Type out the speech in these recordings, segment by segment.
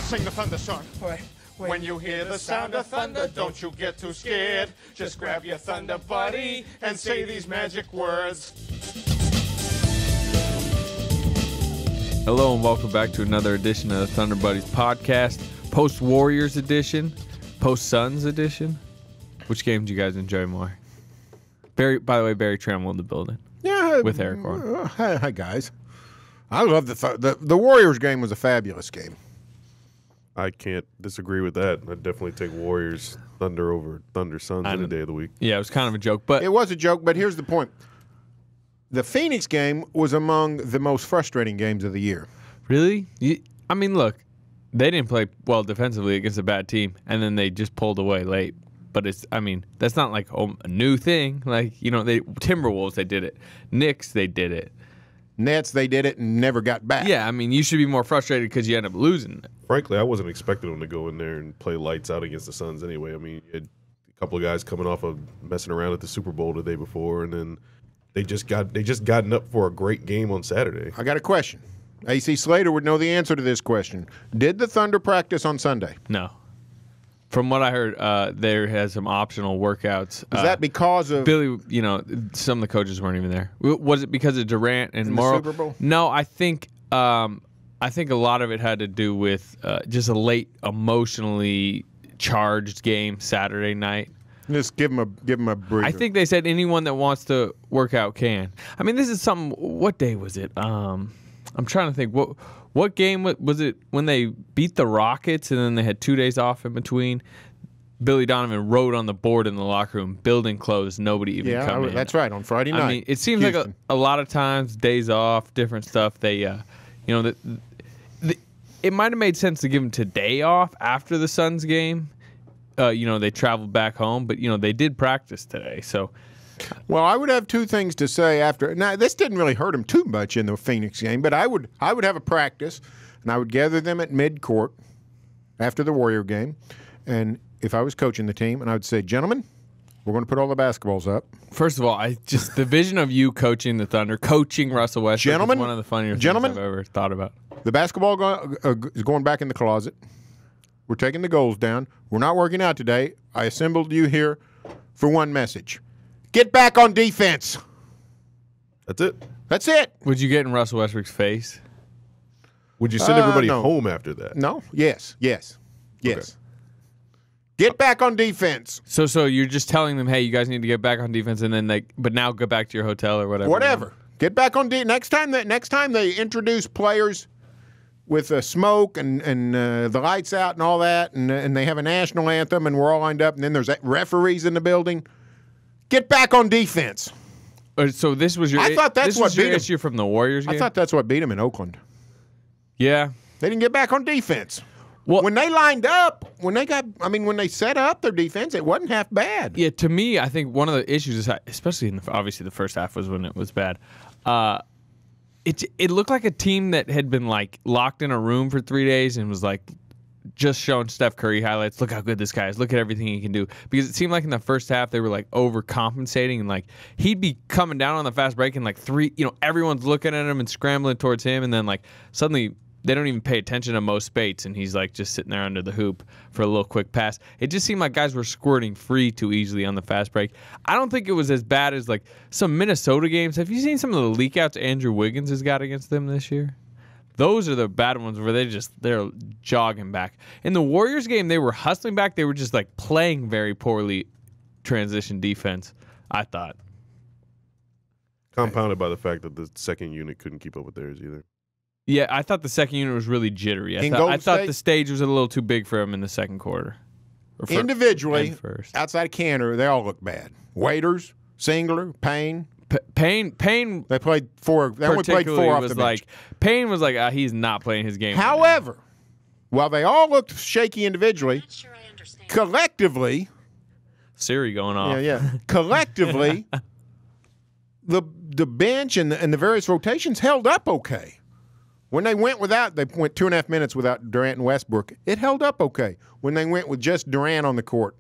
sing the thunder song. When you hear the sound of thunder, don't you get too scared. Just grab your thunder buddy and say these magic words. Hello and welcome back to another edition of the Thunder Buddies podcast. Post-Warriors edition, post-Suns edition. Which game do you guys enjoy more? By the way, Barry Tramel in the building. Yeah. With Eric Warren. Hi, guys. I love the Warriors game was a fabulous game. I can't disagree with that. I'd definitely take Warriors Thunder over Thunder Suns any day of the week. Yeah, it was kind of a joke. But it was a joke, but here's the point. The Phoenix game was among the most frustrating games of the year. Really? I mean, look, they didn't play well defensively against a bad team, and then they just pulled away late. But that's not like a new thing. Like, Timberwolves, they did it. Knicks, they did it. Nets, they did it and never got back. Yeah, I mean, you should be more frustrated because you end up losing. Frankly, I wasn't expecting them to go in there and play lights out against the Suns anyway. I mean, you had a couple of guys coming off of messing around at the Super Bowl the day before, and then they just gotten up for a great game on Saturday. I got a question. AC Slater would know the answer to this question. Did the Thunder practice on Sunday? No. From what I heard, there has some optional workats. Is that because of Billy? Some of the coaches weren't even there. Was it because of Durant and Morrow? The Super Bowl? No, I think a lot of it had to do with just a late, emotionally charged game Saturday night. Just give him a breather. I think they said anyone that wants to work out can. I mean, this is something. What day was it? I'm trying to think. What game was it when they beat the Rockets and then they had 2 days off in between? Billy Donovan wrote on the board in the locker room, building closed, nobody even come in. That's right, on Friday night. I mean, it seems Houston. like a lot of times, days off, different stuff, they, it might have made sense to give them today off after the Suns game. They traveled back home, but, they did practice today, so... Well, I would have two things to say after. Now, this didn't really hurt them too much in the Phoenix game, but I would have a practice, and I would gather them at midcourt after the Warrior game, and if I was coaching the team, and I would say, gentlemen, we're going to put all the basketballs up. First of all, the vision of you coaching the Thunder, coaching Russell Westbrook is one of the funnier things I've ever thought about. The basketball is going back in the closet. We're taking the goals down. We're not working out today. I assembled you here for one message. Get back on defense. That's it. That's it. Would you get in Russell Westbrook's face? Would you send everybody no. home after that? No. Yes. Okay. Get back on defense. So you're just telling them, hey, you guys need to get back on defense, and then but now go back to your hotel or whatever. Whatever. Get back on defense. Next time they introduce players with smoke and the lights out and all that, and they have a national anthem, and we're all lined up, and then there's referees in the building. Get back on defense. So this was your. I thought that's what beat your them. issue from the Warriors game. I thought that's what beat them in Oakland. Yeah, they didn't get back on defense. Well, when they lined up, when they set up their defense, it wasn't half bad. Yeah, to me, I think one of the issues is, especially obviously the first half was when it was bad. It looked like a team that had been like locked in a room for 3 days and was like just showing Steph Curry highlights. Look how good this guy is. Look at everything he can do. Because it seemed like in the first half they were like overcompensating, and like he'd be coming down on the fast break and like everyone's looking at him and scrambling towards him, and then like suddenly they don't even pay attention to Mo Spates, and he's like just sitting there under the hoop for a little quick pass. It just seemed like guys were squirting free too easily on the fast break. I don't think it was as bad as like some Minnesota games. Have you seen some of the leakouts Andrew Wiggins has got against them this year? Those are the bad ones where they're jogging back. In the Warriors game, they were hustling back. They were just like playing very poorly transition defense, I thought. Compounded by the fact that the second unit couldn't keep up with theirs either. Yeah, I thought the second unit was really jittery. I thought the stage was a little too big for him in the second quarter. Individually, outside of Cantor, they all look bad. Waiters, Singler, Payne. Payne. They played four. They only played four off the bench. Payne was like, he's not playing his game. However, while they all looked shaky individually, collectively, Siri going off. Yeah. Collectively, the bench and the various rotations held up okay. When they went 2.5 minutes without Durant and Westbrook. It held up okay. When they went with just Durant on the court,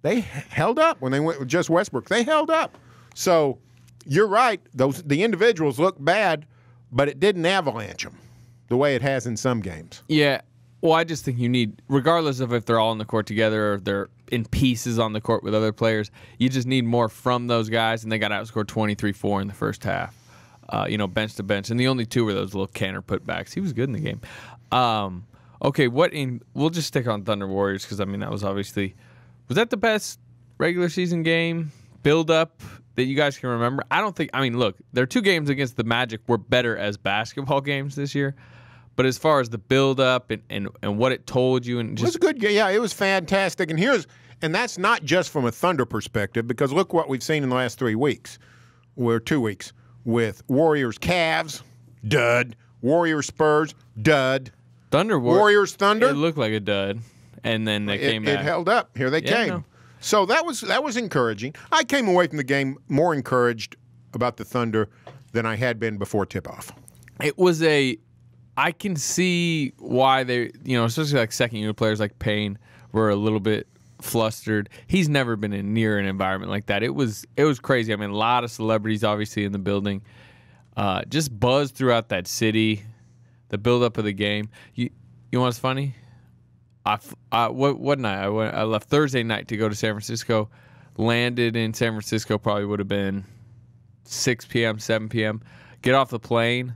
they held up. When they went with just Westbrook, they held up. So you're right. The individuals look bad, but it didn't avalanche them the way it has in some games. Yeah. Well, I just think you need, regardless of if they're all on the court together or if they're in pieces on the court with other players, you just need more from those guys, and they got outscored 23-4 in the first half. Bench to bench, and the only two were those little Canner putbacks. He was good in the game. Okay, we'll just stick on Thunder Warriors because, I mean, that was obviously, was that the best regular season game build-up that you guys can remember? I don't think, I mean, look, their 2 games against the Magic were better as basketball games this year, but as far as the build-up and what it told you, and just, it was a good game. Yeah, it was fantastic. And that's not just from a Thunder perspective, because look what we've seen in the last 3 weeks, or 2 weeks, with Warriors Cavs, dud. Warriors Spurs, dud. Warriors Thunder. It looked like a dud, and then they came back. It held up. Here they came. No. So that was encouraging. I came away from the game more encouraged about the Thunder than I had been before tip-off. It was I can see why they, especially like second-unit players like Payne were a little bit flustered. He's never been in near an environment like that. It was crazy. I mean, a lot of celebrities obviously in the building. Just buzz throughout that city. The build-up of the game. You know what's funny? What night? I left Thursday night to go to San Francisco. Landed in San Francisco probably would have been 6 p.m., 7 p.m. Get off the plane.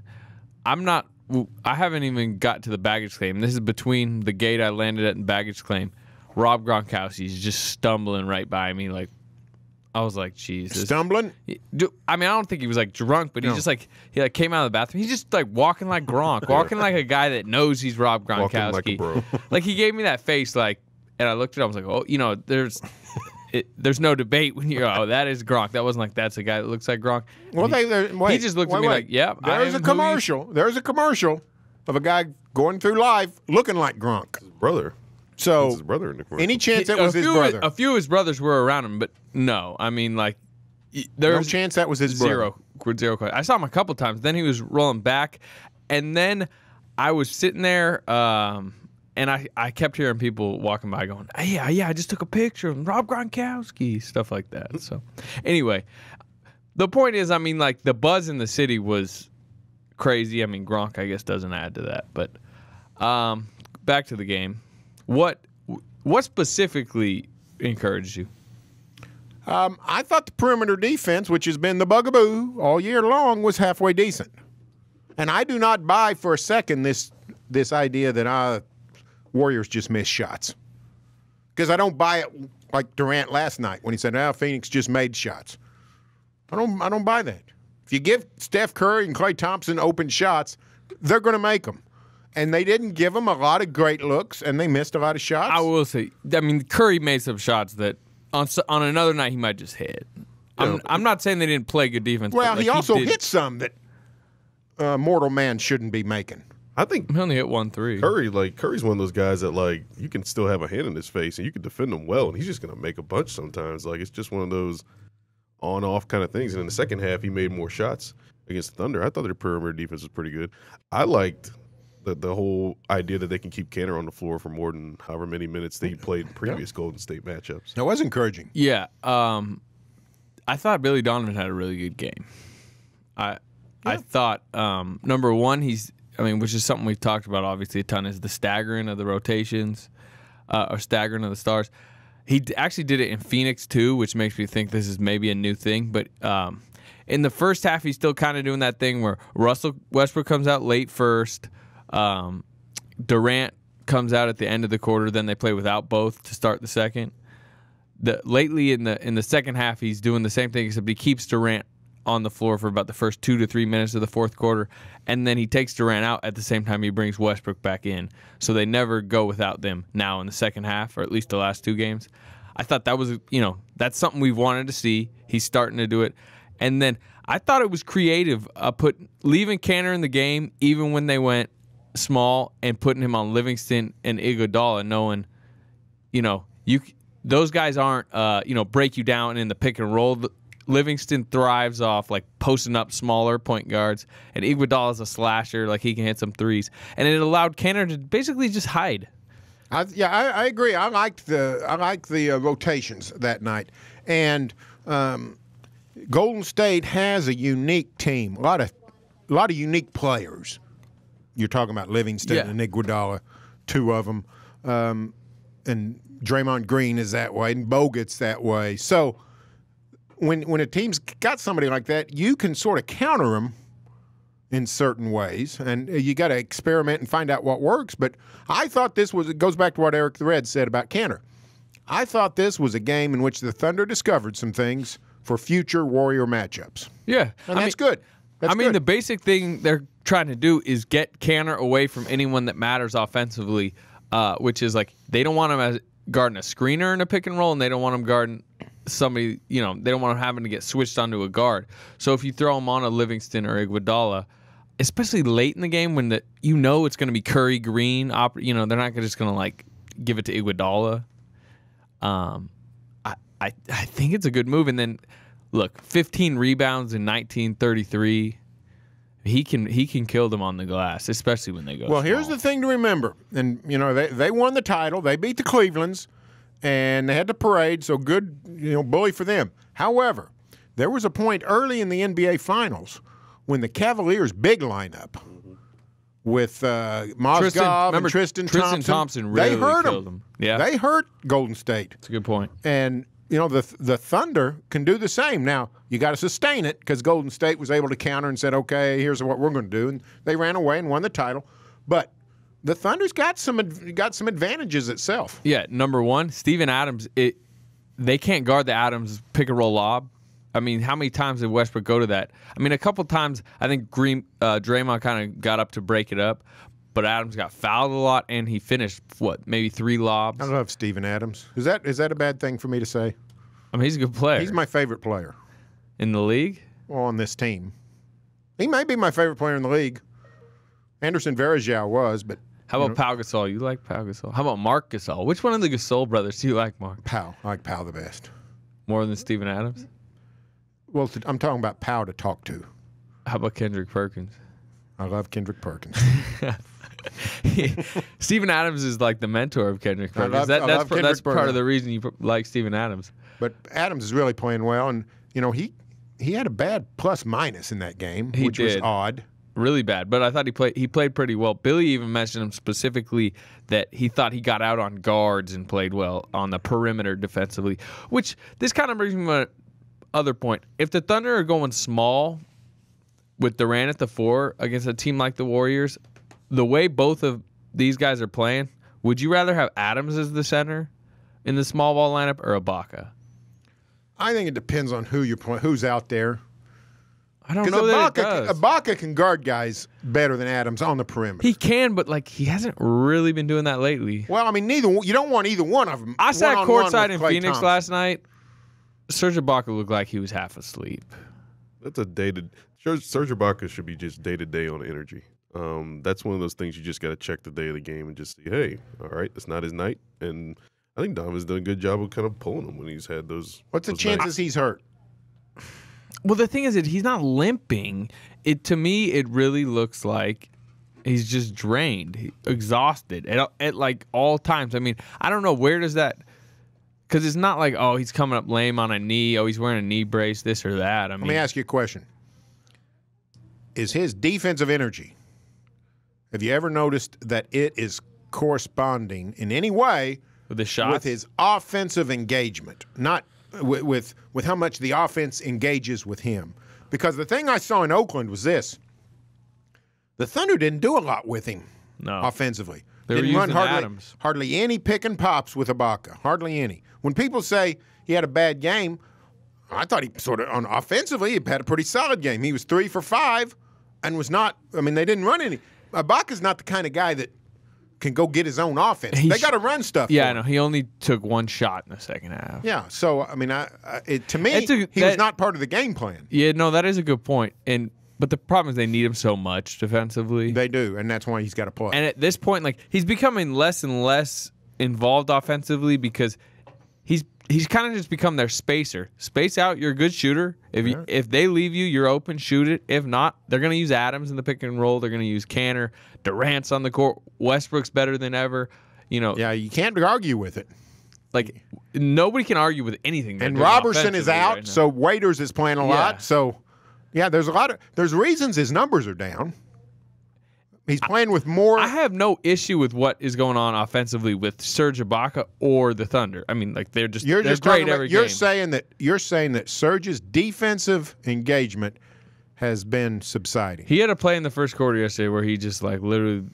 I haven't even got to the baggage claim. This is between the gate I landed at and baggage claim. Rob Gronkowski's just stumbling right by me. Like, I was like, Jesus. Stumbling? I mean, I don't think he was like drunk, but he just like, he like came out of the bathroom. He's just like walking like Gronk, walking like a guy that knows he's Rob Gronkowski. Walking like a bro. Like, he gave me that face, like, and I looked at him, I was like, oh, there's no debate when you're, oh, that is Gronk. That wasn't like, that's a guy that looks like Gronk. Well, he just looked at me like, yeah. There's a commercial. There's a commercial of a guy going through life looking like Gronk. His brother. So, his brother in the commercial. Any chance that was his brother? A few of his brothers were around him, but no. I mean, like, there's no chance that was his brother. Zero. I saw him a couple times. Then he was rolling back, and then I was sitting there, and I kept hearing people walking by going, yeah, I just took a picture of Rob Gronkowski, stuff like that. So, anyway, the point is, I mean, like, the buzz in the city was crazy. I mean, Gronk, I guess, doesn't add to that. But back to the game. What specifically encouraged you? I thought the perimeter defense, which has been the bugaboo all year long, was halfway decent. And I do not buy for a second this idea that Warriors just missed shots. Because I don't buy it like Durant last night when he said, Phoenix just made shots. I don't buy that. If you give Steph Curry and Klay Thompson open shots, they're going to make them. And they didn't give them a lot of great looks, and they missed a lot of shots. I will say, I mean, Curry made some shots that on another night he might just hit. I'm not saying they didn't play good defense. Well, but, like, he also hit some that mortal man shouldn't be making. I think he only hit 1-3. Curry's one of those guys that, like, you can still have a hand in his face and you can defend him well, and he's just going to make a bunch sometimes. Like, it's just one of those on-off kind of things. And in the second half, he made more shots against the Thunder. I thought their perimeter defense was pretty good. I liked the whole idea that they can keep Canner on the floor for more than however many minutes they played in previous Golden State matchups. That was encouraging. Yeah. I thought Billy Donovan had a really good game. I thought, number one, which is something we've talked about obviously a ton, is the staggering of the rotations, or staggering of the stars. He actually did it in Phoenix too, which makes me think this is maybe a new thing. But in the first half, he's still kind of doing that thing where Russell Westbrook comes out late first. Durant comes out at the end of the quarter. Then they play without both to start the second. Lately in the second half, he's doing the same thing, except he keeps Durant on the floor for about the first 2 to 3 minutes of the fourth quarter, and then he takes Durant out at the same time he brings Westbrook back in. So they never go without them now in the second half, or at least the last 2 games. I thought that was, that's something we've wanted to see. He's starting to do it. And then I thought it was creative, leaving Canner in the game even when they went small and putting him on Livingston and Iguodala, knowing, those guys aren't, break you down in the pick and roll. Livingston thrives off like posting up smaller point guards, and Iguodala is a slasher, like he can hit some threes, and it allowed Canner to basically just hide. I agree. I liked the rotations that night, and Golden State has a unique team, a lot of unique players. You're talking about Livingston and Iguodala, two of them, and Draymond Green is that way, and Bogut's that way. So when a team's got somebody like that, you can sort of counter them in certain ways, and you got to experiment and find out what works. But I thought this was, it goes back to what Eric the Red said about Cantor. I thought this was a game in which the Thunder discovered some things for future Warrior matchups. Yeah. And that's good. That's good. The basic thing they're trying to do is get Cantor away from anyone that matters offensively, which is like they don't want him as guarding a screener in a pick and roll, and they don't want him guarding somebody, they don't want him having to get switched onto a guard. So if you throw him on a Livingston or Iguodala, especially late in the game when it's going to be Curry, Green, they're not just going to like give it to Iguodala. I think it's a good move. And then look, 15 rebounds in 1933. He can kill them on the glass, especially when they go. Well, small. here's the thing to remember, and they won the title. They beat the Clevelands, and they had the parade. So good, bully for them. However, there was a point early in the NBA Finals when the Cavaliers' big lineup with Mozgov and Tristan Thompson really they hurt killed them. Yeah, they hurt Golden State. That's a good point. And the Thunder can do the same. Now you got to sustain it because Golden State was able to counter and said, "Okay, here's what we're going to do," and they ran away and won the title. But the Thunder's got some advantages itself. Yeah, number one, Steven Adams. They can't guard the Adams pick and roll lob. I mean, how many times did Westbrook go to that? I mean, a couple times I think Draymond kind of got up to break it up, but Adams got fouled a lot, and he finished, maybe 3 lobs? I love Steven Adams. Is that a bad thing for me to say? I mean, he's a good player. He's my favorite player. In the league? Well, on this team. He may be my favorite player in the league. Anderson Varejao was, but... How about Pau Gasol? You like Pau Gasol? How about Mark Gasol? Which one of the Gasol brothers do you like, Mark? Pau. I like Pau the best. More than Steven Adams? Well, I'm talking about Pau to talk to. How about Kendrick Perkins? I love Kendrick Perkins. Steven Adams is like the mentor of Kendrick Perkins. That's part of the reason you like Steven Adams. But Adams is really playing well, and he had a bad plus-minus in that game, which was odd. Really bad, but I thought he played pretty well. Billy even mentioned him specifically that he thought he got out on guards and played well on the perimeter defensively, which this kind of brings me to other point. If the Thunder are going small with Durant at the 4 against a team like the Warriors, the way both of these guys are playing, would you rather have Adams as the center in the small ball lineup or Ibaka? I think it depends on who you're playing, who's out there. I don't know that it does. Ibaka can guard guys better than Adams on the perimeter. He can, but he hasn't really been doing that lately. Well, I mean, you don't want either one of them. I sat courtside in Phoenix last night. Serge Ibaka looked like he was half asleep. That's Serge Ibaka should be just day-to-day on energy. That's one of those things you just got to check the day of the game and just see, hey, all right, it's not his night. And I think Donovan's done a good job of kind of pulling him when he's had those. What's the chances he's hurt? Well, the thing is that he's not limping. To me, it really looks like he's just drained, exhausted at all times. I mean, I don't know, where does that... Because it's not like, oh, he's coming up lame on a knee. Oh, he's wearing a knee brace, this or that. Let me ask you a question. Is his defensive energy, have you ever noticed that it is corresponding in any way with the shots? With his offensive engagement, not with how much the offense engages with him? Because the thing I saw in Oakland was this. The Thunder didn't do a lot with him offensively. They were didn't using hardly any pick and pops with Ibaka. Hardly any. When people say he had a bad game, I thought he offensively he had a pretty solid game. He was 3 for 5 and was not, I mean, they didn't run any. Ibaka's not the kind of guy that can go get his own offense. They got to run stuff. Yeah, I know. He only took 1 shot in the second half. Yeah, so, I mean, to me, he was not part of the game plan. Yeah, no, that is a good point. But the problem is they need him so much defensively. They do, and that's why he's got to play. And at this point, he's becoming less and less involved offensively because he's kind of just become their spacer. Space out, you're a good shooter. If they leave you, you're open, shoot it. If not, they're going to use Adams in the pick and roll. They're going to use Cantor. Durant's on the court. Westbrook's better than ever. Yeah, you can't argue with it. Nobody can argue with anything. And Robertson is out, so Waiters is playing a lot. So, yeah, there's reasons his numbers are down. He's playing with more. I have no issue with what is going on offensively with Serge Ibaka or the Thunder. I mean, like they're great every game. You're saying that Serge's defensive engagement has been subsiding. He had a play in the first quarter yesterday where he just like literally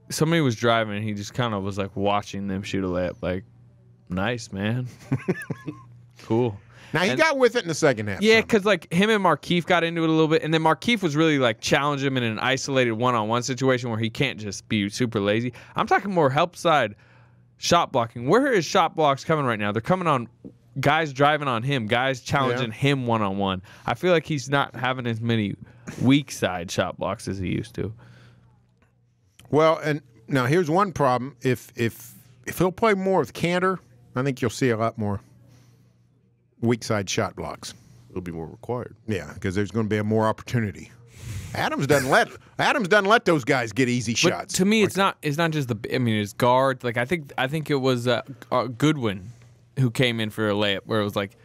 somebody was driving and he just kind of was like watching them shoot a layup. Like, nice, man. Cool. Now, he got with it in the second half. Yeah, because like him and Markieff got into it a little bit, and then Markieff was really like challenging him in an isolated one-on-one situation where he can't just be super lazy. I'm talking more help side shot blocking. Where is shot blocks coming right now? They're coming on guys driving on him, guys challenging him one-on-one. I feel like he's not having as many weak side shot blocks as he used to. Well, and now here's one problem. If he'll play more with Cantor, I think you'll see a lot more weak side shot blocks. It'll be more required. Yeah, because there's going to be more opportunity. Adams doesn't let those guys get easy shots. But to me, it's not just it's guard. Like I think it was Goodwin who came in for a layup where it was like,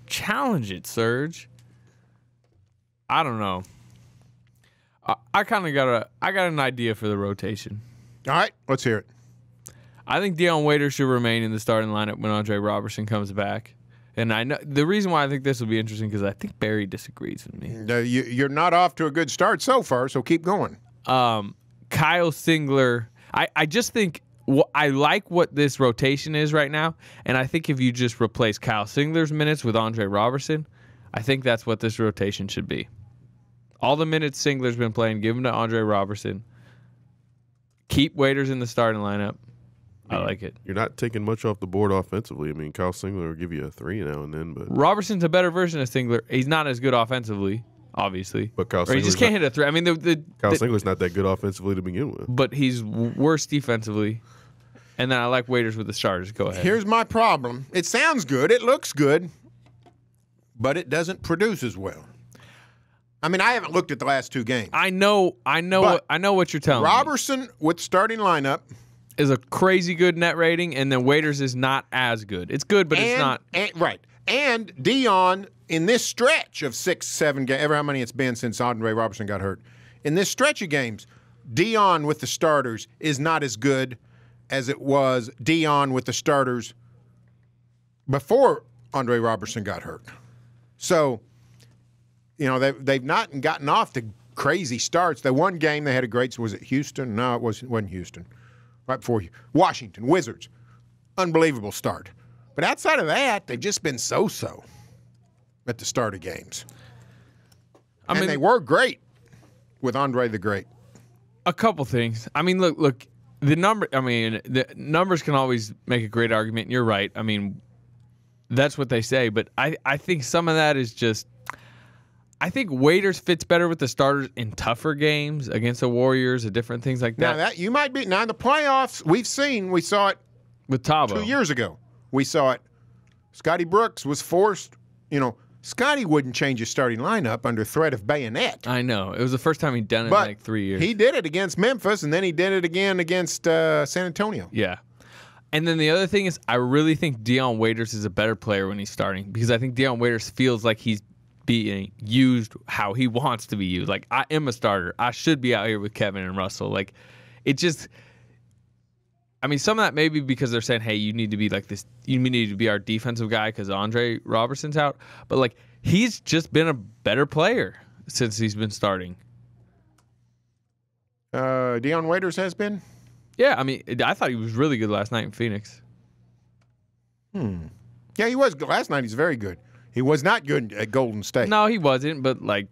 challenge it, Serge. I don't know. I kind of got an idea for the rotation. All right, let's hear it. I think Dion Waiters should remain in the starting lineup when Andre Robertson comes back. And I know the reason why I think this will be interesting because I think Barry disagrees with me. You're not off to a good start so far, so keep going. Kyle Singler. I just think I like what this rotation is right now, and I think if you just replace Kyle Singler's minutes with Andre Robertson, I think that's what this rotation should be. All the minutes Singler's been playing, give them to Andre Robertson. Keep Waiters in the starting lineup. I like it. You're not taking much off the board offensively. I mean, Kyle Singler will give you a 3 now and then, but Robertson's a better version of Singler. He's not as good offensively, obviously. But Kyle he just can't hit a 3. I mean, Kyle Singler's not that good offensively to begin with. But he's worse defensively. And then I like Waiters with the starters. Go ahead. Here's my problem. It sounds good. It looks good. But it doesn't produce as well. I mean, I haven't looked at the last 2 games. I know what you're telling me. Robertson with starting lineup is a crazy good net rating, and then Waiters is not as good. It's good, but it's not. Right. And Dion, in this stretch of 6, 7 games, ever how many it's been since Andre Robertson got hurt, in this stretch of games, Dion with the starters is not as good as it was Dion with the starters before Andre Robertson got hurt. So, you know, they've not gotten off to crazy starts. The one game they had a great, was it Houston? No, it wasn't Houston. Right before you. Washington, Wizards. Unbelievable start. But outside of that, they've just been so-so at the start of games. I mean, they were great with Andre the Great. A couple things. I mean, look, the numbers can always make a great argument, and you're right. I mean, that's what they say, but I think some of that is just I think Waiters fits better with the starters in tougher games against the Warriors and different things like that. Now that you might be in the playoffs. We saw it with Tabo 2 years ago. We saw it. Scotty Brooks was forced. You know, Scotty wouldn't change his starting lineup under threat of bayonet. I know it was the first time he'd done it in like 3 years. He did it against Memphis, and then he did it again against San Antonio. Yeah. And then the other thing is, I really think Dion Waiters is a better player when he's starting because I think Dion Waiters feels like he's being used how he wants to be used. Like, I am a starter. I should be out here with Kevin and Russell. Like, it just, I mean, some of that may be because they're saying, hey, you need to be like this, you need to be our defensive guy because Andre Robertson's out. But, like, he's just been a better player since he's been starting. Dion Waiters has been? Yeah, I mean, I thought he was really good last night in Phoenix. Yeah, he was. Last night he's very good. He was not good at Golden State. No, he wasn't, but, like,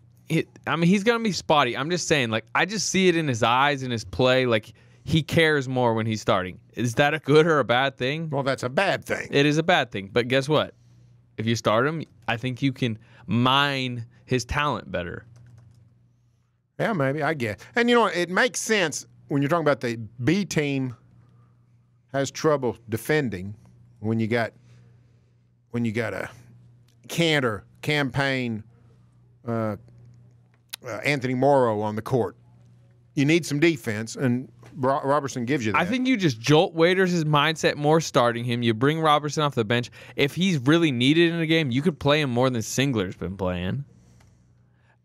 I mean, he's going to be spotty. I'm just saying, like, I just see it in his eyes, in his play. Like, he cares more when he's starting. Is that a good or a bad thing? Well, that's a bad thing. It is a bad thing. But guess what? If you start him, I think you can mine his talent better. Yeah, maybe. I guess. And, you know, it makes sense when you're talking about the B team has trouble defending when you got a Cantor, Campaign, Anthony Morrow on the court. You need some defense, and Robertson gives you that. I think you just jolt Waiters' mindset more starting him. You bring Robertson off the bench. If he's really needed in a game, you could play him more than Singler's been playing.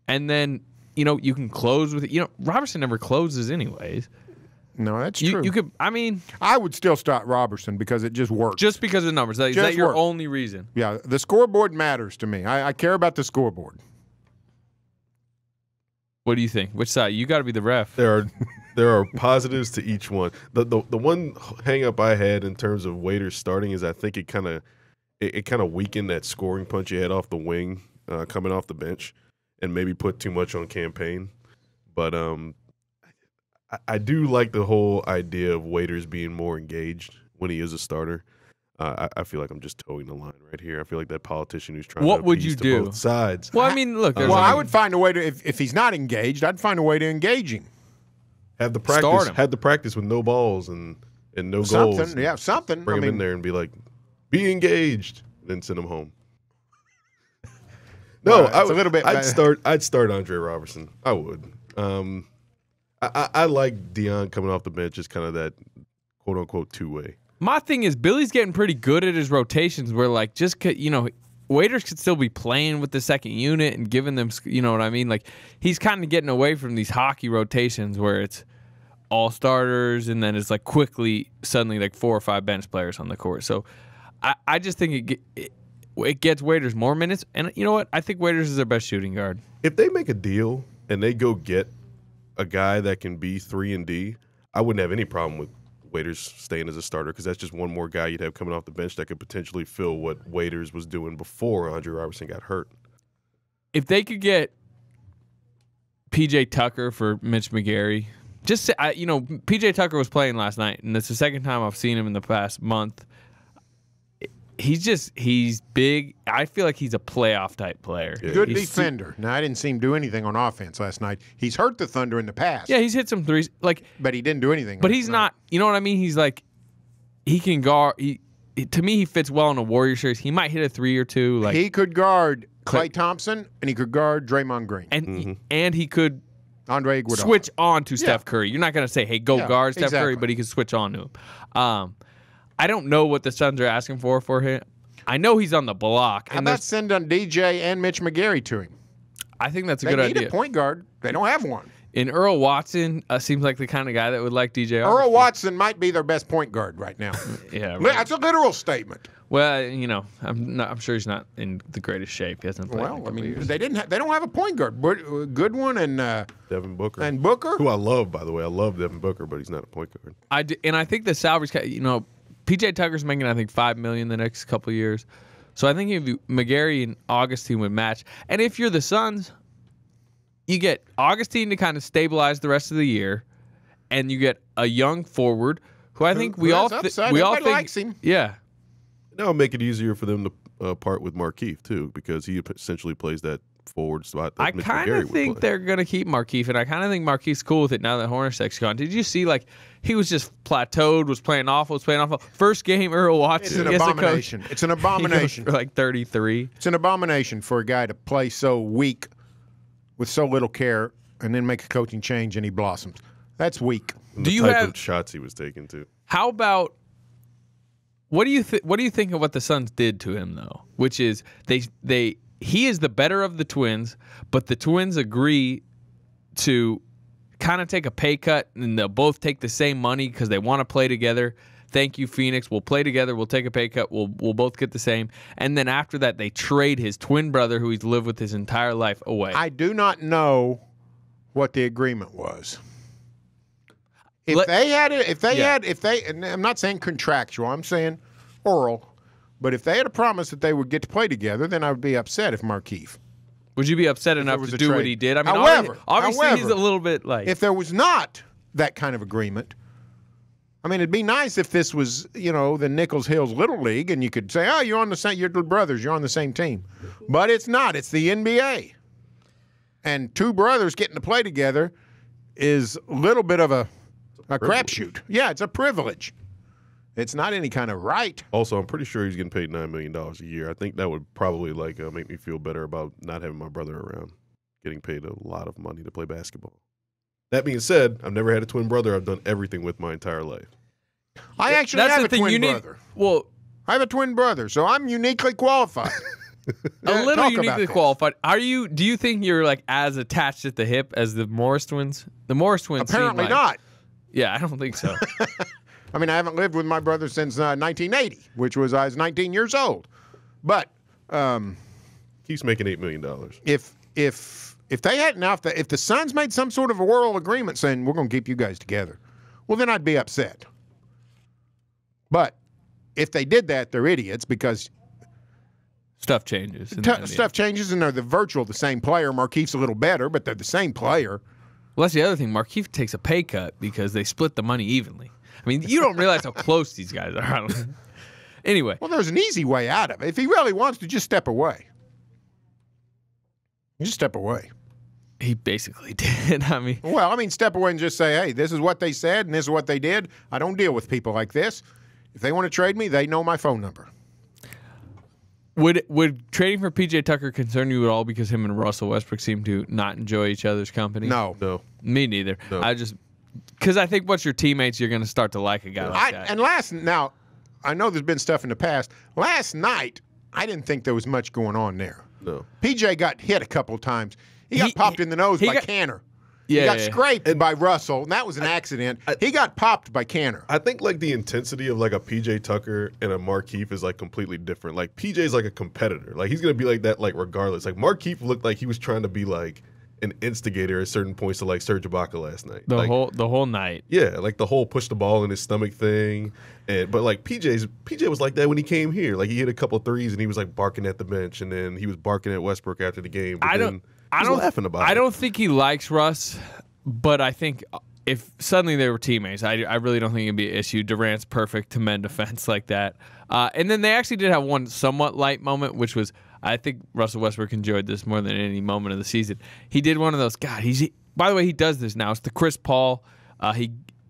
And then you can close with it. Robertson never closes anyways. No, that's true. You could. I mean, I would still start Robertson because it just works. just because of the numbers. Is that your only reason? Yeah, the scoreboard matters to me. I care about the scoreboard. What do you think? Which side? You got to be the ref. There are positives to each one. The one hang up I had in terms of Waiters starting is I think it kind of weakened that scoring punch you had off the wing coming off the bench, and maybe put too much on Campaign. But I do like the whole idea of Waiters being more engaged when he is a starter. I feel like I'm just towing the line right here. I feel like that politician who's trying What to would you appease to do? both sides. Well, I mean, look. I would find a way to if he's not engaged, I'd find a way to engage him. Have the practice. Start him. Had the practice with no balls and no Something, goals. yeah, something. Bring him in there and be like, be engaged, then send him home. No, it's a little bit. I'd start Andre Robertson. I would. I like Dion coming off the bench as kind of that quote unquote two-way. My thing is Billy's getting pretty good at his rotations. Where like Waiters could still be playing with the second unit and giving them, you know what I mean? Like he's kind of getting away from these hockey rotations where it's all starters and then it's like suddenly like 4 or 5 bench players on the court. So I just think it gets Waiters more minutes. And you know what? I think Waiters is their best shooting guard. If they make a deal and they go get a guy that can be 3 and D, I wouldn't have any problem with Waiters staying as a starter because that's just one more guy you'd have coming off the bench that could potentially fill what Waiters was doing before Andre Robertson got hurt. If they could get PJ Tucker for Mitch McGarry, PJ Tucker was playing last night, and it's the second time I've seen him in the past month. He's big. I feel like he's a playoff type player. Yeah. Good defender. Now, I didn't see him do anything on offense last night. He's hurt the Thunder in the past. Yeah, he's hit some threes. But he didn't do anything. But he's not. You know what I mean? He's like, he can guard. To me, he fits well in a Warrior series. He might hit a 3 or 2. Like he could guard Klay Thompson and he could guard Draymond Green and he could Andre Iguodala. switch on to Steph Curry. You're not going to say, "Hey, go guard Steph Curry," but he could switch on to him. I don't know what the Suns are asking for him. I know he's on the block. How about send on DJ and Mitch McGarry to him? I think that's a They good need idea. a point guard. They don't have one. And Earl Watson seems like the kind of guy that would like DJ. Earl Watson might be their best point guard right now. Yeah, right. That's a literal statement. Well, I'm sure he's not in the greatest shape. He hasn't played. in a Well, I couple mean, years. they don't have a point guard. Goodwin and Devin Booker. and Booker. Who I love, by the way. I love Devin Booker, but he's not a point guard. I think the salaries, PJ Tucker's making I think $5 million the next couple of years. So I think if McGarry and Augustine would match, and if you're the Suns, you get Augustine to kind of stabilize the rest of the year, and you get a young forward who I think we all think likes him. Yeah. Now make it easier for them to part with Markieff too, because he essentially plays that forward spot. That I Mitch kind McGarry of would think play. they're going to keep Markieff, and I kind of think Markieff's cool with it now that Hornacek's gone. Did you see, he was just plateaued, was playing awful. First game, Earl Watson. It's an abomination. It's an abomination. For 33. It's an abomination for a guy to play so weak with so little care and then make a coaching change and he blossoms. That's weak. And Do the you type have- of shots he was taking too? How about what do you think of what the Suns did to him though? Which is he is the better of the twins, but the twins agree to kind of take a pay cut and they'll both take the same money because they want to play together. Thank you, Phoenix. We'll play together. We'll take a pay cut. We'll both get the same. And then after that, they trade his twin brother, who he's lived with his entire life, away. I do not know what the agreement was. And I'm not saying contractual, I'm saying oral. But if they had a promise that they would get to play together, then I would be upset if Markieff. Would you be upset enough was to a do what trade. he did? I mean, However, obviously he's a little bit like. If there was not that kind of agreement, I mean, it'd be nice if this was, the Nichols Hills Little League, and you could say, "Oh, you're brothers, you're on the same team." But it's not. It's the NBA, and two brothers getting to play together is a little bit of a crapshoot. Yeah, it's a privilege. It's not any kind of right. Also, I'm pretty sure he's getting paid $9 million a year. I think that would probably make me feel better about not having my brother around, getting paid a lot of money to play basketball. That being said, I've never had a twin brother. I've done everything with my entire life. I actually have a twin brother. Well, I have a twin brother, so I'm uniquely qualified. A little talk about uniquely this. qualified. Do you think you're like as attached at the hip as the Morris twins? The Morris twins seem Apparently like- not. Yeah, I don't think so. I mean, I haven't lived with my brother since 1980, which was I was 19 years old. But Keeps making $8 million. if they had if the Suns made some sort of a world agreement saying we're going to keep you guys together, well, then I'd be upset. But if they did that, they're idiots because Stuff changes. stuff changes and they're the same player. Markeith's a little better, but they're the same player. Well, that's the other thing. Markeith takes a pay cut because they split the money evenly. I mean, you don't realize how close these guys are. Anyway, Well, there's an easy way out of it. If he really wants to, just step away. Just step away. he basically did. I mean, Well, I mean, step away and just say, hey, this is what they said and this is what they did. I don't deal with people like this. If they want to trade me, they know my phone number. would trading for PJ Tucker concern you at all because him and Russell Westbrook seem to not enjoy each other's company? No. No. Me neither. No. Because I think once your teammates, you're going to start to like a guy like that. Now, I know there's been stuff in the past. Last night, I didn't think there was much going on there. No. PJ got hit a couple times. He got popped in the nose by Canner. Yeah, he got yeah. scraped by Russell, and that was an accident. He got popped by Canner. I think like the intensity of like a PJ Tucker and a Markeith is like completely different. Like PJ's like a competitor. Like he's gonna be like that like regardless. Like Markeith looked like he was trying to be like an instigator at certain points to like Serge Ibaka last night. The like, whole night. yeah, like the whole push the ball in his stomach thing. But like PJ was like that when he came here. Like he hit a couple threes and he was like barking at the bench, and then he was barking at Westbrook after the game. But I don't laughing about it. I don't think he likes Russ, but I think if suddenly they were teammates, I really don't think it'd be an issue. Durant's perfect to mend defense like that. And then they actually did have one somewhat light moment, which was I think Russell Westbrook enjoyed this more than any moment of the season. He did one of those. God, by the way, he does this now. It's the Chris Paul.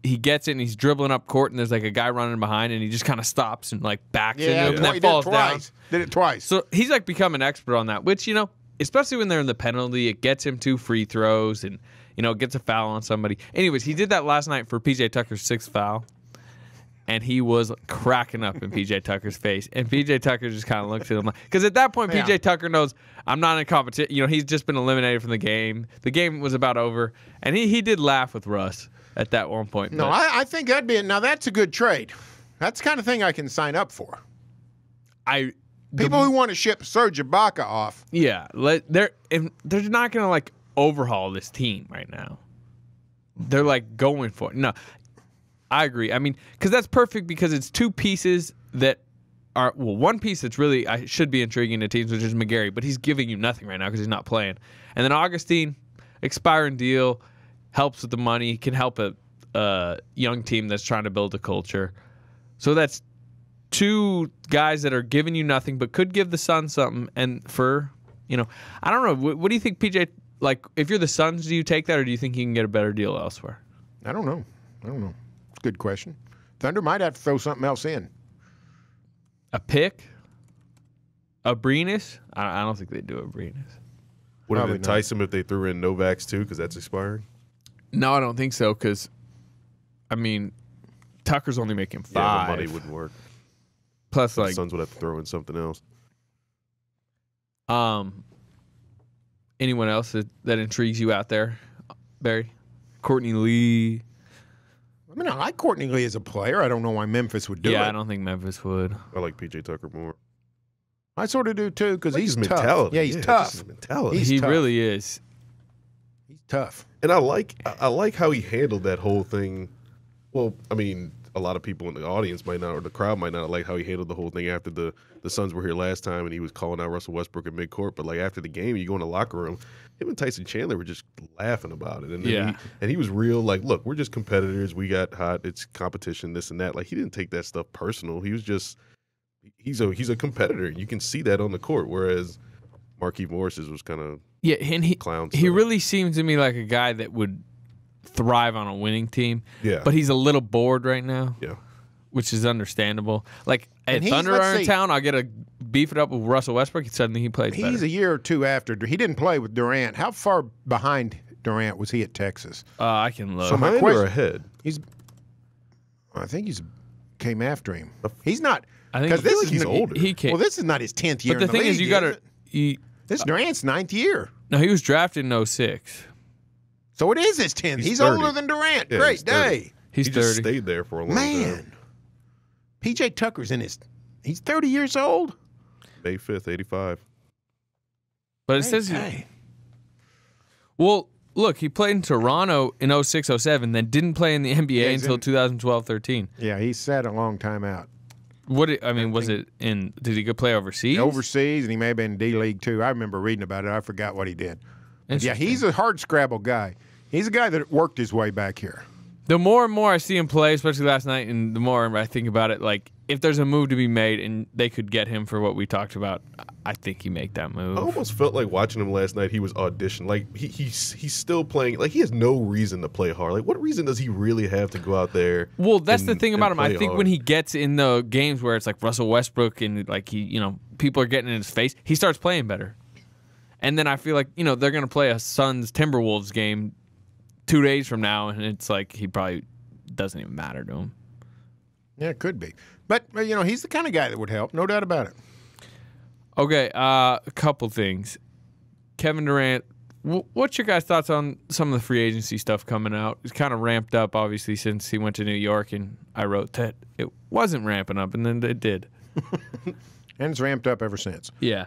He gets it and he's dribbling up court and there's like a guy running behind and he just kind of stops and like backs into him and then he falls did it down. twice. Did it twice. So he's like become an expert on that, which, especially when they're in the penalty, it gets him 2 free throws and, gets a foul on somebody. Anyways, he did that last night for PJ Tucker's 6th foul. And he was cracking up in PJ Tucker's face. And PJ Tucker just kind of looks at him like, because at that point, PJ Tucker knows I'm not in competition. He's just been eliminated from the game. The game was about over. And he did laugh with Russ at that one point. No, I think now that's a good trade. That's the kind of thing I can sign up for. People who want to ship Serge Ibaka off. Yeah, they're not going to like overhaul this team right now. They're like going for it. No, I agree. I mean, because that's perfect because it's 2 pieces that are, one piece that's really should be intriguing to teams, which is McGarry, but he's giving you nothing right now because he's not playing. And then Augustine, expiring deal, helps with the money, can help a young team that's trying to build a culture. So that's 2 guys that are giving you nothing but could give the Suns something. And I don't know. What do you think, PJ? Like, if you're the Suns, do you take that or do you think you can get a better deal elsewhere? I don't know. Good question. Thunder might have to throw something else in. A pick? A Abrines? I don't think they'd do a Abrines. Would it Probably entice him if they threw in Novaks too? Because that's expiring. No, I don't think so. Because, Tucker's only making 5. Yeah, the money wouldn't work. Plus, The Suns would have to throw in something else. Anyone else that intrigues you out there, Barry? Courtney Lee. I like Courtney Lee as a player. I don't know why Memphis would do it. Yeah, I don't think Memphis would. I like PJ Tucker more. I sort of do too because he's his tough. mentality. Yeah, he's Just tough. his mentality. He's He tough. really is. He's tough. And I like how he handled that whole thing. Well, a lot of people in the audience might not, or the crowd might not like how he handled the whole thing after the Suns were here last time and he was calling out Russell Westbrook at midcourt. But like after the game, you go in the locker room, him and Tyson Chandler were just laughing about it. And then he was real like, look, we're just competitors. We got hot. It's competition, this and that. Like he didn't take that stuff personal. He was just he's a competitor. You can see that on the court. Whereas Markieff Morris's was kind of and clown he stuff. really seems to me like a guy that would thrive on a winning team. Yeah. But he's a little bored right now. Yeah. Which is understandable. Like, And if Thunder let's are in see. town, I'll get a beef it up with Russell Westbrook. Suddenly he plays better. He's a year or 2 after. He didn't play with Durant. How far behind Durant was he at Texas? I can look. So my Behind question- or ahead? I think he's came after him. He's not. I think Because this is he's older. He came. Well, this is not his 10th year. But the in thing league, is, you got to. This is Durant's 9th year. No, he was drafted in 06. So it is his 10th. He's 30. older than Durant. Yeah, Great he's 30. day. He's He 30. just stayed there for a long Man. time. PJ Tucker's he's 30 years old. May 5th, 85. But it says. Hey. Well, look, he played in Toronto in 06, 07, then didn't play in the NBA Yeah, he's until in- 2012, 13. Yeah, he sat a long time out. Was it in? Did he go play overseas? Overseas, and he may have been in D-League too. I remember reading about it. I forgot what he did. But yeah, Interesting. he's a hard scrabble guy. He's a guy that worked his way back here. The more and more I see him play, especially last night, and the more I think about it, like if there's a move to be made and they could get him for what we talked about, I think he make that move. I almost felt like watching him last night. He was auditioned. Like he's still playing. Like he has no reason to play hard. Like what reason does he really have to go out there? Well, that's the and- thing and about him. I play think hard? when he gets in the games where it's like Russell Westbrook and like people are getting in his face, he starts playing better. And then I feel like they're gonna play a Suns Timberwolves game 2 days from now, and it's like he probably doesn't even matter to him. Yeah, it could be. But he's the kind of guy that would help, no doubt about it. Okay, a couple things. Kevin Durant, what's your guys' thoughts on some of the free agency stuff coming out? It's kind of ramped up, obviously, since he went to New York, and I wrote that it wasn't ramping up, and then it did. And it's ramped up ever since. Yeah.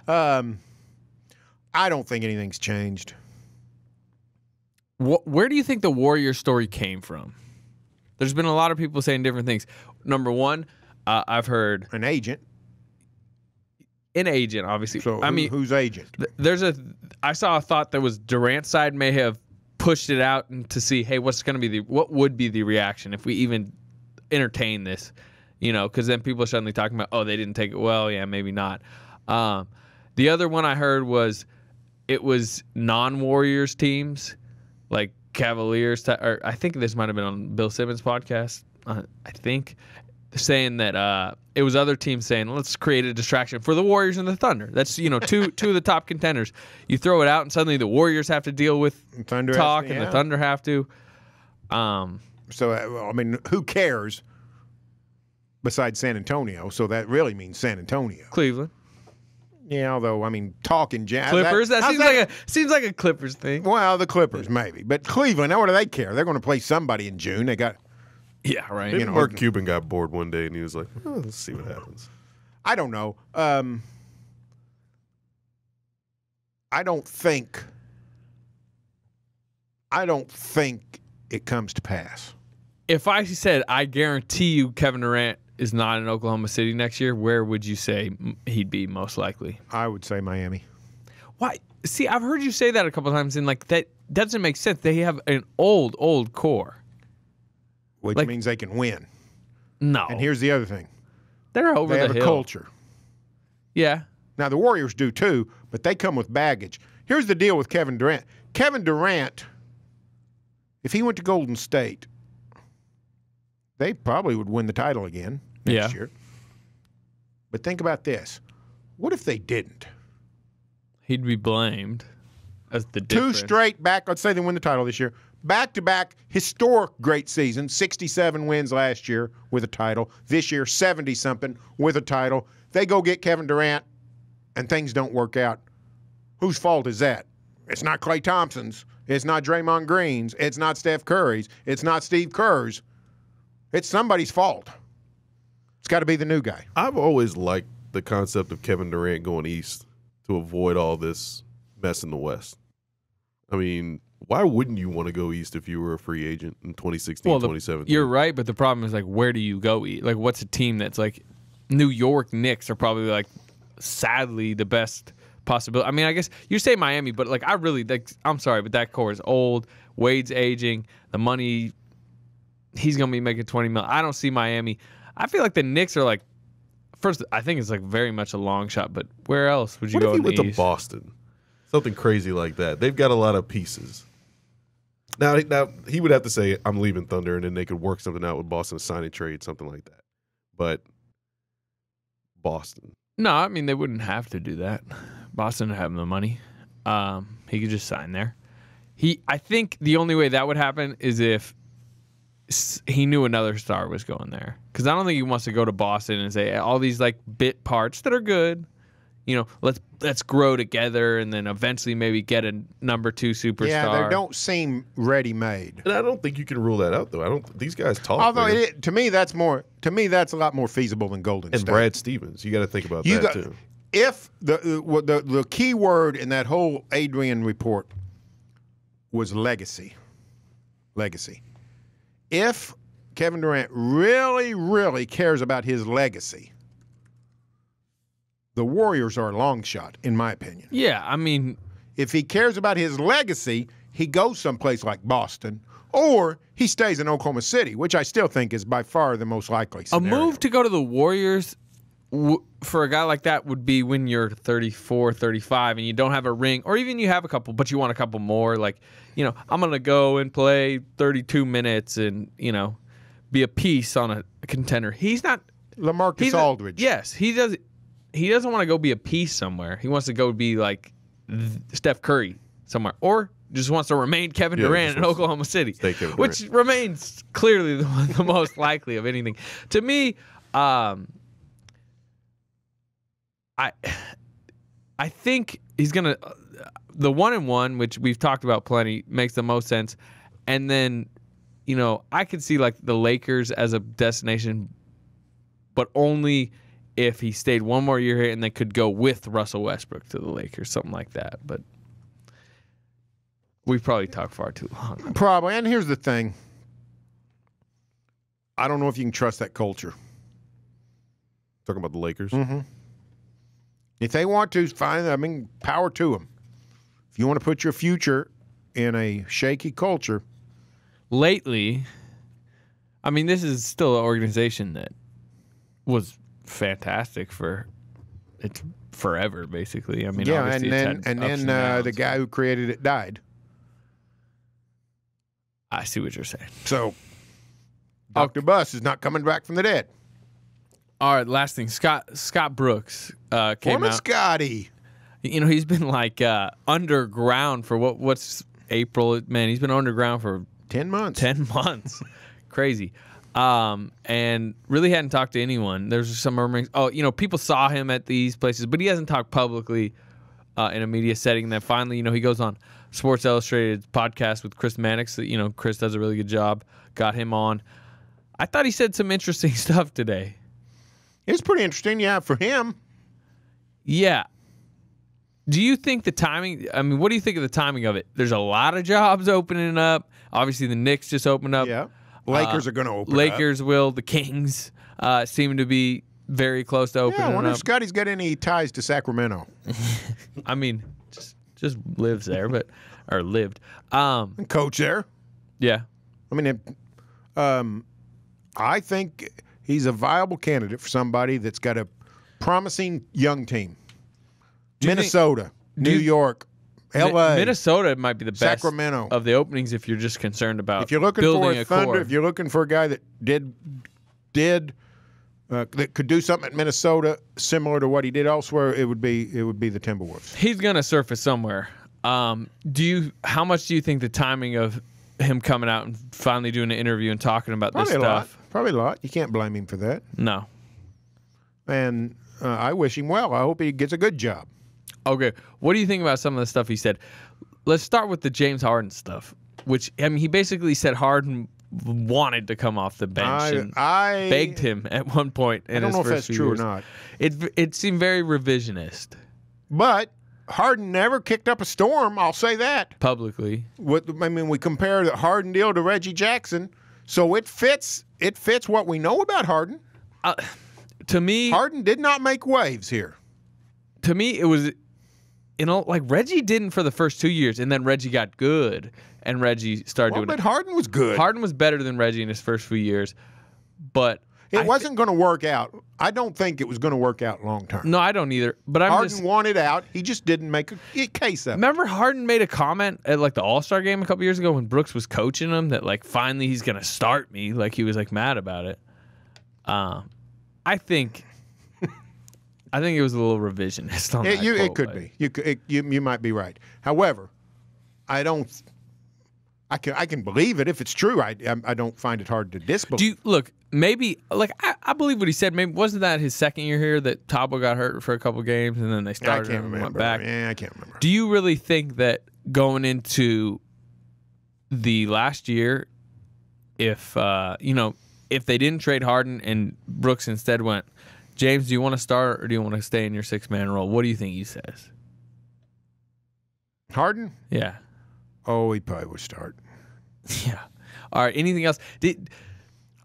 I don't think anything's changed. Where do you think the Warrior story came from? There's been a lot of people saying different things. Number one, I've heard An agent. an agent, obviously. So I mean, who's agent? I saw a thought that was Durant's side may have pushed it out and to see, hey, what would be the reaction if we even entertain this, because then people are suddenly talking about, oh, they didn't take it well. Yeah, maybe not. The other one I heard was it was non-Warriors teams like Cavaliers, or I think this might have been on Bill Simmons' podcast. I think saying that it was other teams saying, let's create a distraction for the Warriors and the Thunder. That's two of the top contenders. You throw it out, and suddenly the Warriors have to deal with Thunder talk, has to, and the yeah. Thunder have to. So, who cares besides San Antonio? So that really means San Antonio. Cleveland, Yeah, although, talking jazz. Clippers. That how's seems like a Clippers thing. Well, the Clippers, maybe. But Cleveland, what do they care? They're going to play somebody in June. They got, Yeah, right. Maybe Mark Cuban got bored one day and he was like, oh, let's see what happens. I don't know. I don't think it comes to pass. If I said I guarantee you Kevin Durant is not in Oklahoma City next year, where would you say he'd be most likely? I would say Miami. Why? See, I've heard you say that a couple times, and like that doesn't make sense. They have an old core. Which Like- means they can win. No, And here's the other thing. they're over They the have a hill. culture. Yeah, Now, the Warriors do too, but they come with baggage. Here's the deal with Kevin Durant. Kevin Durant, if he went to Golden State, they probably would win the title again next year. But think about this. What if they didn't? he'd be blamed as the Two difference. straight back, let's say they win the title this year, back-to-back historic great seasons, 67 wins last year with a title. This year, 70-something with a title. They go get Kevin Durant, and things don't work out. Whose fault is that? It's not Klay Thompson's. It's not Draymond Green's. It's not Steph Curry's. It's not Steve Kerr's. It's somebody's fault. It's got to be the new guy. I've always liked the concept of Kevin Durant going east to avoid all this mess in the West. I mean, why wouldn't you want to go east if you were a free agent in 2016, 2017? You're right, but the problem is like, where do you go eat? Like, what's a team that's like New York Knicks are probably like, sadly, the best possibility. I mean, I guess you say Miami, but like, I'm sorry, but that core is old. Wade's aging. The money, he's gonna be making $20 million. I don't see Miami. I feel like the Knicks are like, first, I think it's like very much a long shot, but where else would you What go if he in went the to East? Boston? Something crazy like that. They've got a lot of pieces. Now he would have to say, I'm leaving Thunder, and then they could work something out with Boston, a sign and trade, something like that. But Boston. No, I mean, they wouldn't have to do that. Boston would have the money. He could just sign there. I think the only way that would happen is if he knew another star was going there. Because I don't think he wants to go to Boston and say all these like bit parts that are good. You know, let's grow together and then eventually maybe get a number 2 superstar. Yeah, they don't seem ready-made. And I don't think you can rule that out, though. These guys talk. Although to me that's a lot more feasible than Golden and State. Brad Stevens, you got to think about that too. If the key word in that whole Adrian report was legacy. If Kevin Durant really, really cares about his legacy, the Warriors are a long shot, in my opinion. Yeah, I mean, if he cares about his legacy, he goes someplace like Boston, or he stays in Oklahoma City, which I still think is by far the most likely scenario. A move to go to the Warriors for a guy like that would be when you're 34, 35, and you don't have a ring, or even you have a couple, but you want a couple more. Like, you know, I'm going to go and play 32 minutes and, you know, be a piece on a contender. He's not LaMarcus Aldridge. Yes, he does. He doesn't want to go be a piece somewhere. He wants to go be like Steph Curry somewhere, or just wants to remain Kevin Durant in Oklahoma City, which remains clearly the most likely of anything. To me, I think he's gonna the 1-1, which we've talked about plenty, makes the most sense. And then, you know, I could see like the Lakers as a destination, but only if he stayed one more year here and they could go with Russell Westbrook to the Lakers, something like that. But we've probably talked far too long. Probably. And here's the thing. I don't know if you can trust that culture. Talking about the Lakers? Mm-hmm. If they want to, fine. I mean, power to them. If you want to put your future in a shaky culture. Lately, I mean, this is still an organization that was fantastic for it's forever, basically. I mean, yeah, and then the guy who created it died. I see what you're saying. So, Dr. Buss is not coming back from the dead. All right, last thing. Scott Brooks came Former out. Scotty. You know, he's been like underground for what's April. Man, he's been underground for 10 months. 10 months. Crazy. And really hadn't talked to anyone. There's some rumors. Oh, you know, people saw him at these places, but he hasn't talked publicly in a media setting. And then finally, you know, he goes on Sports Illustrated's podcast with Chris Mannix. You know, Chris does a really good job. Got him on. I thought he said some interesting stuff today. It's pretty interesting, yeah, for him. Yeah. Do you think the timing, I mean, what do you think of the timing of it? There's a lot of jobs opening up. Obviously, the Knicks just opened up. Yeah. Lakers are going to open Lakers will. The Kings seem to be very close to opening up. Yeah, I wonder up. if Scotty's got any ties to Sacramento. I mean, just lives there, or lived. And coach there. Yeah. I mean, I think he's a viable candidate for somebody that's got a promising young team. Minnesota, New York, L.A. Minnesota might be the best Sacramento of the openings if you're just concerned about if you're looking building for a Thunder, core. if you're looking for a guy that that could do something at Minnesota similar to what he did elsewhere, it would be the Timberwolves. He's gonna surface somewhere. How much do you think the timing of him coming out and finally doing an interview and talking about this stuff? Probably a lot. You can't blame him for that. No. And I wish him well. I hope he gets a good job. Okay. What do you think about some of the stuff he said? Let's start with the James Harden stuff, which, I mean, he basically said Harden wanted to come off the bench and begged him at one point in his first few years. I don't know if that's true or not. It seemed very revisionist. But Harden never kicked up a storm, I'll say that. Publicly. We compare the Harden deal to Reggie Jackson, so it fits what we know about Harden. To me, Harden did not make waves here. To me, it was, you know, like Reggie didn't for the first 2 years, and then Reggie got good, and Reggie started doing it. But Harden was good. Harden was better than Reggie in his first few years, but it wasn't going to work out. I don't think it was going to work out long term. No, I don't either. But Harden wanted out. He just didn't make a case of it. Remember Harden made a comment at like the All-Star game a couple years ago when Brooks was coaching him that like finally he's going to start me. Like he was like mad about it. I think it was a little revisionist on that. It could be. You might be right. However, I I can believe it if it's true. I don't find it hard to disbelieve. Do you look? Maybe like I believe what he said. Maybe wasn't that his second year here that Tabo got hurt for a couple games and then they started I can't and remember. went back. Yeah, I can't remember. Do you really think that going into the last year, if if they didn't trade Harden and Brooks instead went, James, do you want to start or do you want to stay in your 6-man role? What do you think he says? Harden? Yeah. Oh, he probably would start. Yeah. All right. Anything else?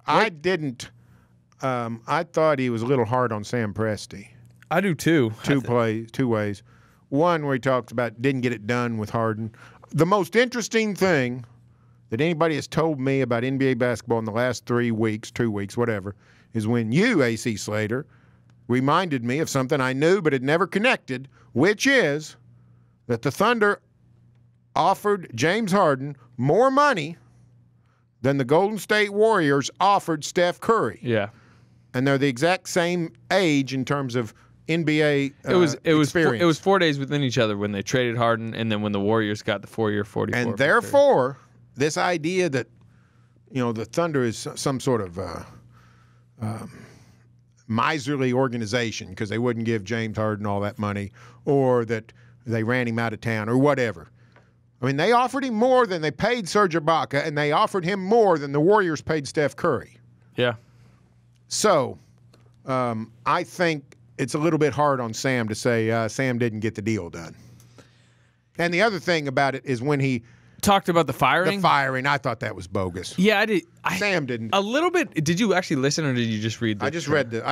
I didn't. I thought he was a little hard on Sam Presti. I do too. Two ways. One where he talks about didn't get it done with Harden. The most interesting thing that anybody has told me about NBA basketball in the last 3 weeks, 2 weeks, whatever, is when you, AC Slater, reminded me of something I knew but had never connected, which is that the Thunder offered James Harden more money than the Golden State Warriors offered Steph Curry. Yeah. And they're the exact same age in terms of NBA experience. It was 4 days within each other when they traded Harden and then when the Warriors got the 4-year 44. And therefore, this idea that the Thunder is some sort of miserly organization because they wouldn't give James Harden all that money, or that they ran him out of town, or whatever. I mean, they offered him more than they paid Serge Ibaka, and they offered him more than the Warriors paid Steph Curry. Yeah. So, I think it's a little bit hard on Sam to say Sam didn't get the deal done. And the other thing about it is when he talked about the firing. I thought that was bogus. Yeah, I did. Sam didn't. A little bit. Did you actually listen, or did you just read? I just read the.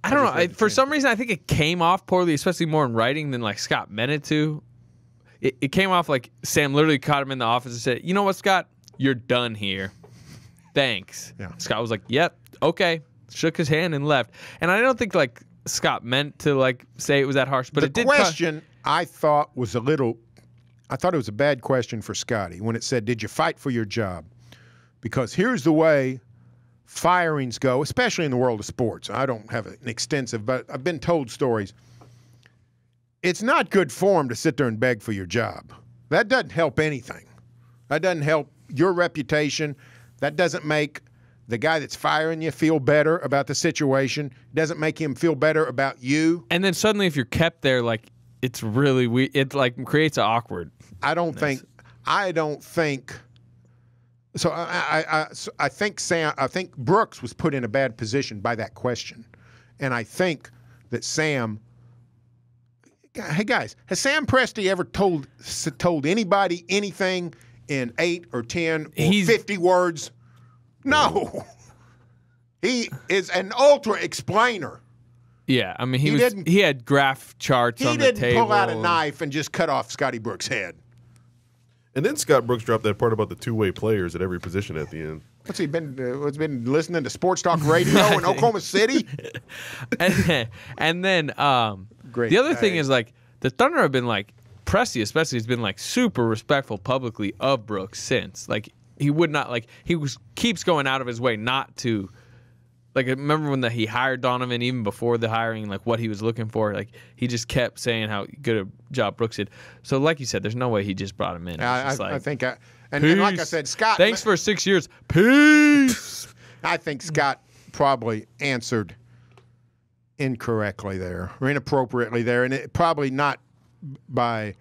I don't know. For some reason, I think it came off poorly, especially more in writing than like Scott meant it to. It came off like Sam literally caught him in the office and said, "You know what, Scott? You're done here. Thanks." Yeah. Scott was like, "Yep, okay." Shook his hand and left. And I don't think like Scott meant to like say it was that harsh, but it did. The question I thought was a little. I thought it was a bad question for Scotty when it said, "Did you fight for your job?" Because here's the way firings go, especially in the world of sports. I don't have an extensive, but I've been told stories. It's not good form to sit there and beg for your job. That doesn't help anything. That doesn't help your reputation. That doesn't make the guy that's firing you feel better about the situation. It doesn't make him feel better about you. And then suddenly if you're kept there, like, it's really it like creates an awkward. I don't think. So I think Brooks was put in a bad position by that question, and I think that Sam. Hey guys, has Sam Presti ever told anybody anything in 8 or 10 or 50 words? No. He is an ultra explainer. Yeah, I mean he had graph charts on the table. He didn't pull out a knife and just cut off Scotty Brooks' head. And then Scott Brooks dropped that part about the two-way players at every position at the end. What's he been listening to sports talk radio in Oklahoma City? and then Great. The other thing is like the Thunder have been like Presti especially has been like super respectful publicly of Brooks since. Like he would not like keeps going out of his way not to. Like, I remember when he hired Donovan, even before the hiring, like what he was looking for. Like, he just kept saying how good a job Brooks did. So, like you said, there's no way he just brought him in. I think, and like I said, Scott. Thanks for 6 years. Peace. I think Scott probably answered incorrectly there, or inappropriately there, and it probably not by.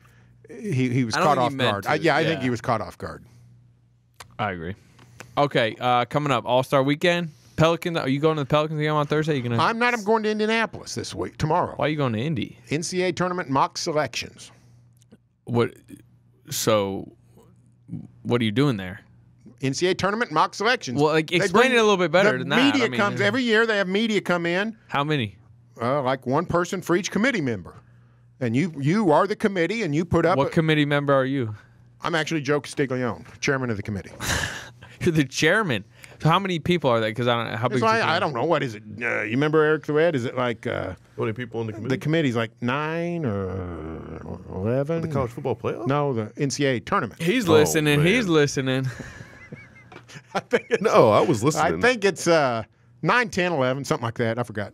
He was caught off guard. I think he was caught off guard. I agree. Okay, coming up, All-Star Weekend. Pelicans. Are you going to the Pelicans game on Thursday? I'm not. I'm going to Indianapolis this week. Tomorrow. Why are you going to Indy? NCAA tournament mock selections. What? So, what are you doing there? NCAA tournament mock selections. Well, like explain it a little bit better than that. Media comes every year. They have media come in. How many? Like one person for each committee member, and you are the committee, and you put up. What committee member are you? I'm actually Joe Castiglione, chairman of the committee. You're the chairman. So how many people are there? Because I don't know how big. I don't know. What is it? You remember Eric Thread? Is it like? How many people on the committee? The committee's like 9 or 11. The college football playoff? No, the NCAA tournament. He's listening. Man. He's listening. I was listening. I think it's 9, 10, 11, something like that. I forgot.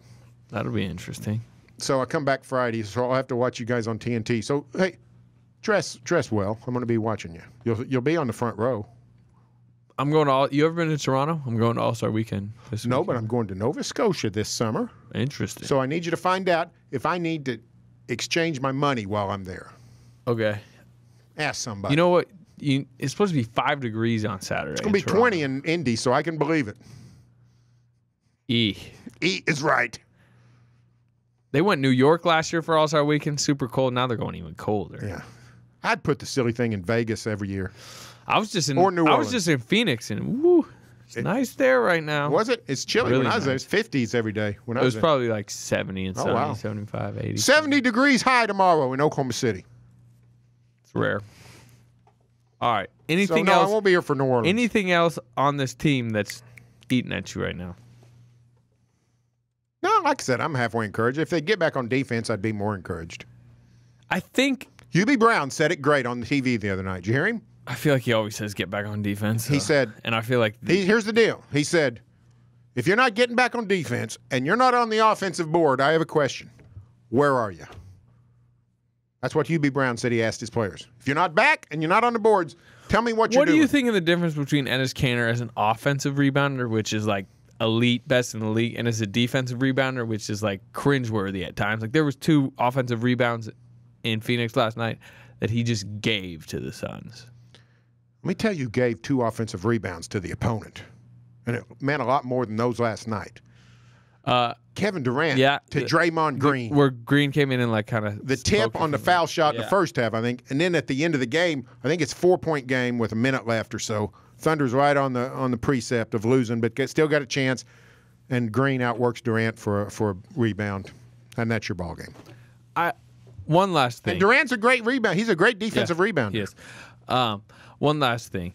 That'll be interesting. So I come back Friday, so I'll have to watch you guys on TNT. So hey, Dress well. I'm going to be watching you. You'll be on the front row. I'm going to you ever been to Toronto? I'm going to All-Star Weekend this No, weekend. but I'm going to Nova Scotia this summer. Interesting. So I need you to find out if I need to exchange my money while I'm there. Okay. Ask somebody. You know what? It's supposed to be 5 degrees on Saturday. It's going to be 20 in Indy, so I can believe it. E is right. They went New York last year for All-Star Weekend, super cold. Now they're going even colder. Yeah. I'd put the silly thing in Vegas every year. I was just in Or New I Orleans. was just in Phoenix, and woo, it's nice there right now. Was it? It's chilly Really when I was there. nice. It's 50s every day. When I It was was probably like 70 and 70, wow. 75, 80. 70 degrees high tomorrow in Oklahoma City. It's rare. All right. So Anything no, I else? won't be here for New Orleans. Anything else on this team that's eating at you right now? No, like I said, I'm halfway encouraged. If they get back on defense, I'd be more encouraged. I think UB Brown said it great on the TV the other night. Did you hear him? I feel like he always says get back on defense. He said, and I feel like here's the deal. He said, if you're not getting back on defense and you're not on the offensive board, I have a question. Where are you? That's what UB Brown said he asked his players. If you're not back and you're not on the boards, tell me what you're What doing. do you think of the difference between Enes Kanter as an offensive rebounder, which is like elite, best in the league, and as a defensive rebounder, which is like cringeworthy at times? Like there was 2 offensive rebounds in Phoenix last night that he just gave to the Suns. Let me tell you, gave 2 offensive rebounds to the opponent. And it meant a lot more than those last night. Kevin Durant to Draymond Green. Where Green came in and like kind of The tip on the foul shot in the first half, I think. And then at the end of the game, I think it's 4-point game with a minute left or so. Thunder's right on the precept of losing, but still got a chance. And Green outworks Durant for a rebound. And that's your ball game. One last thing. And Durant's a great rebound. He's a great defensive rebounder. Yes. One last thing.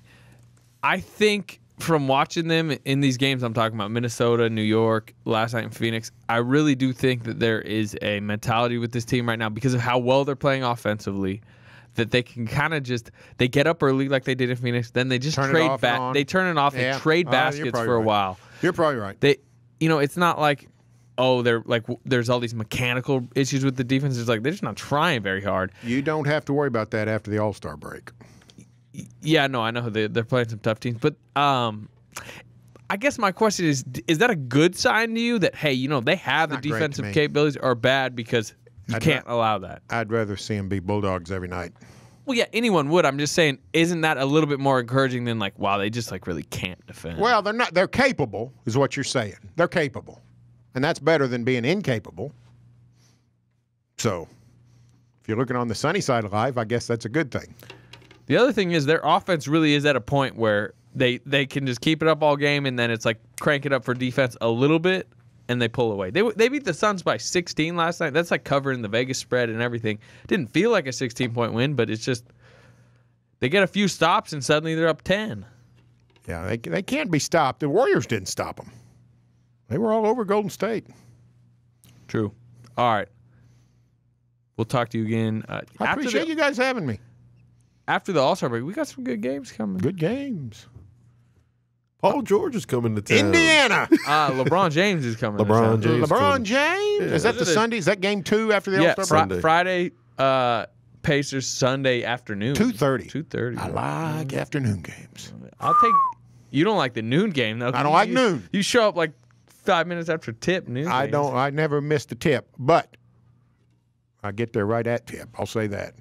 I think from watching them in these games, I'm talking about Minnesota, New York, last night in Phoenix, I really do think that there is a mentality with this team right now because of how well they're playing offensively that they can kind of just they get up early like they did in Phoenix, then they just trade back. They turn it off and trade baskets for a while. You're probably right. It's not like they're like there's all these mechanical issues with the defense. It's like they're just not trying very hard. You don't have to worry about that after the All-Star break. Yeah, no, I know they're playing some tough teams, but I guess my question is that a good sign to you that hey, they have the defensive capabilities, or bad because you can't allow that? I'd rather see them be Bulldogs every night. Well, yeah, anyone would. I'm just saying, isn't that a little bit more encouraging than like, wow, they just like really can't defend? Well, they're not. They're capable, is what you're saying. They're capable, and that's better than being incapable. So, if you're looking on the sunny side of life, I guess that's a good thing. The other thing is their offense really is at a point where they can just keep it up all game, and then it's like crank it up for defense a little bit, and they pull away. They beat the Suns by 16 last night. That's like covering the Vegas spread and everything. Didn't feel like a 16-point win, but it's just they get a few stops, and suddenly they're up 10. Yeah, they can't be stopped. The Warriors didn't stop them. They were all over Golden State. True. All right. We'll talk to you again. I appreciate you guys having me. After the All-Star break, we got some good games coming. Good games. Paul George is coming to town. Indiana. LeBron James is coming. LeBron James. LeBron James. Yeah. Is that the Sunday? Is that game 2 after the All-Star break? Sunday. Friday, Pacers Sunday afternoon. 2:30. 2:30. I like afternoon games. I'll take. You don't like the noon game though. I don't like noon. You show up like 5 minutes after tip noon. I games. don't. I never miss the tip, but I get there right at tip. I'll say that.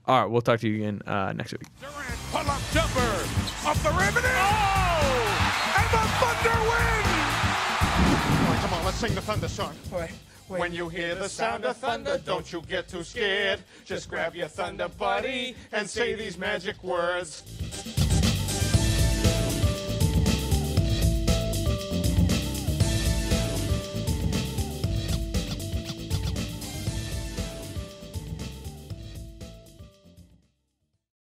All right, we'll talk to you again next week. Durant, pull-up jumper, off the rim, and and the Thunder win! Come on, let's sing the Thunder song. When you hear the sound of thunder, don't you get too scared. Just grab your Thunder buddy and say these magic words.